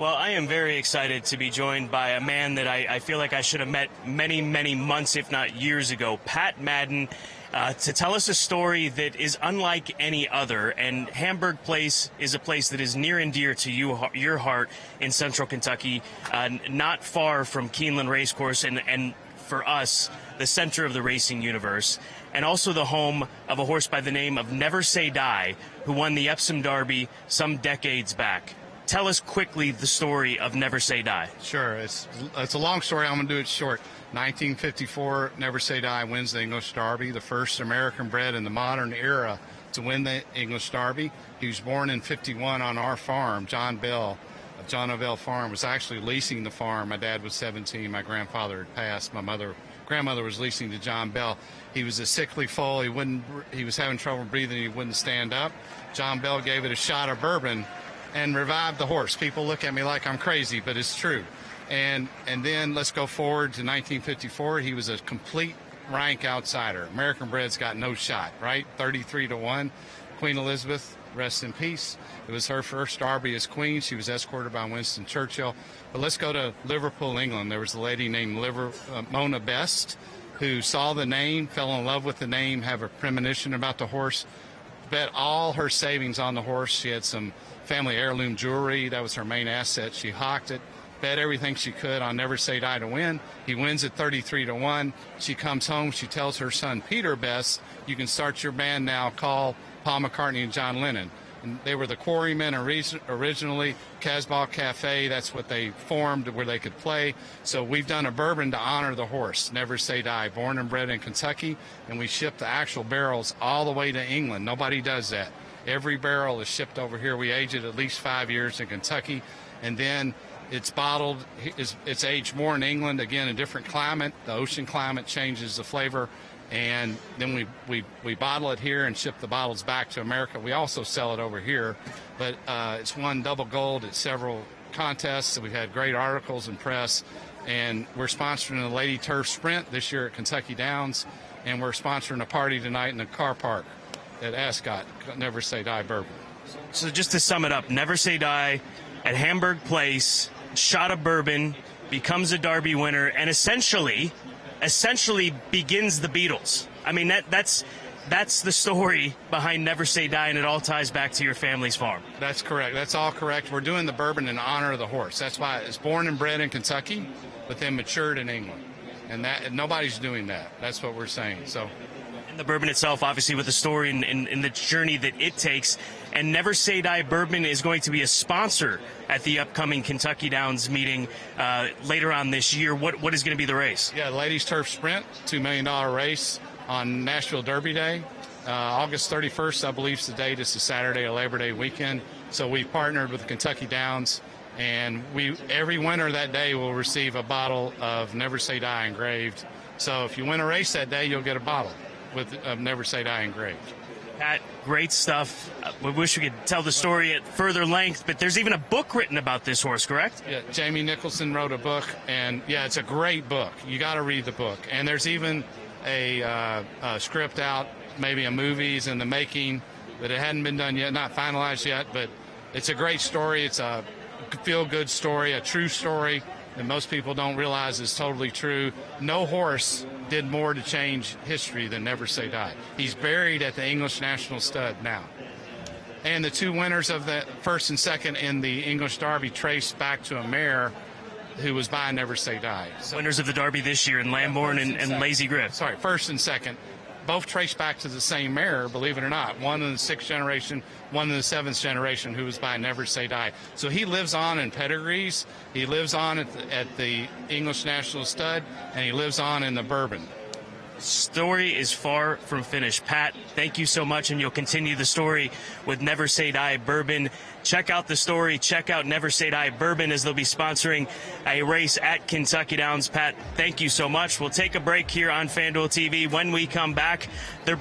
Well, I am very excited to be joined by a man that I feel like I should have met many, many months, if not years ago, Pat Madden, to tell us a story that is unlike any other. And Hamburg Place is a place that is near and dear to your heart in central Kentucky, not far from Keeneland Racecourse, and for us, the center of the racing universe, and also the home of a horse by the name of Never Say Die, who won the Epsom Derby some decades back. Tell us quickly the story of Never Say Die. Sure. It's a long story. I'm going to do it short. 1954, Never Say Die wins the English Derby, the first American-bred in the modern era to win the English Derby. He was born in 51 on our farm. John Bell of John O'Vell Farm was actually leasing the farm. My dad was 17. My grandfather had passed. My grandmother was leasing to John Bell. He was a sickly foal. He was having trouble breathing. He wouldn't stand up. John Bell gave it a shot of bourbon and revived the horse. People look at me like I'm crazy, but it's true. And then let's go forward to 1954. He was a complete rank outsider. American breds got no shot, right? 33-1. Queen Elizabeth, rest in peace. It was her first Derby as queen. She was escorted by Winston Churchill. But let's go to Liverpool, England. There was a lady named Mona Best who saw the name, fell in love with the name, have a premonition about the horse, bet all her savings on the horse. She had some family heirloom jewelry. That was her main asset. She hawked it, bet everything she could on Never Say Die to win. He wins at 33-1. She comes home. She tells her son, Peter Best, you can start your band now. Call Paul McCartney and John Lennon. And they were the Quarrymen originally. Casbah Cafe, that's what they formed where they could play. So we've done a bourbon to honor the horse, Never Say Die, born and bred in Kentucky. And we ship the actual barrels all the way to England. Nobody does that. Every barrel is shipped over here. We age it at least 5 years in Kentucky. And then it's bottled. It's aged more in England, again, a different climate. The ocean climate changes the flavor. And then we bottle it here and ship the bottles back to America. We also sell it over here. But it's won double gold at several contests. We've had great articles in press. And we're sponsoring the Lady Turf Sprint this year at Kentucky Downs. And we're sponsoring a party tonight in the car park at Ascot, Never Say Die bourbon. So just to sum it up, Never Say Die at Hamburg Place, shot of bourbon, becomes a Derby winner, and essentially begins the Beatles. I mean, that's the story behind Never Say Die, and it all ties back to your family's farm. That's correct. That's all correct. We're doing the bourbon in honor of the horse. That's why it's born and bred in Kentucky, but then matured in England. And nobody's doing that. That's what we're saying. So. And the bourbon itself, obviously, with the story and the journey that it takes. And Never Say Die Bourbon is going to be a sponsor at the upcoming Kentucky Downs meeting later on this year. What is going to be the race? Yeah, Ladies Turf Sprint, $2 million race on Nashville Derby Day. August 31st, I believe, is the date. It's a Saturday, a Labor Day weekend. So we partnered with the Kentucky Downs, and every winner that day will receive a bottle of Never Say Die engraved. So if you win a race that day, you'll get a bottle with Never Say Die engraved. Pat, great stuff. We wish we could tell the story at further length, but there's even a book written about this horse, correct? Yeah, Jamie Nicholson wrote a book, and yeah, it's a great book. You got to read the book. And there's even a script out, maybe a movie's in the making, but it hadn't been done yet, not finalized yet, but it's a great story. It's a feel-good story, a true story that most people don't realize is totally true. No horse did more to change history than Never Say Die. He's buried at the English National Stud now. And the two winners of the first and second in the English Derby traced back to a mare who was by Never Say Die. So, winners of the Derby this year in Lambourne and Lazy Griff. Sorry, first and second. Both traced back to the same mare, believe it or not. One in the 6th generation, one in the 7th generation, who was by Never Say Die. So he lives on in pedigrees. He lives on at the English National Stud, and he lives on in the bourbon. Story is far from finished. Pat, thank you so much, and you'll continue the story with Never Say Die Bourbon. Check out the story. Check out Never Say Die Bourbon, as they'll be sponsoring a race at Kentucky Downs. Pat, thank you so much. We'll take a break here on FanDuel TV. When we come back, they're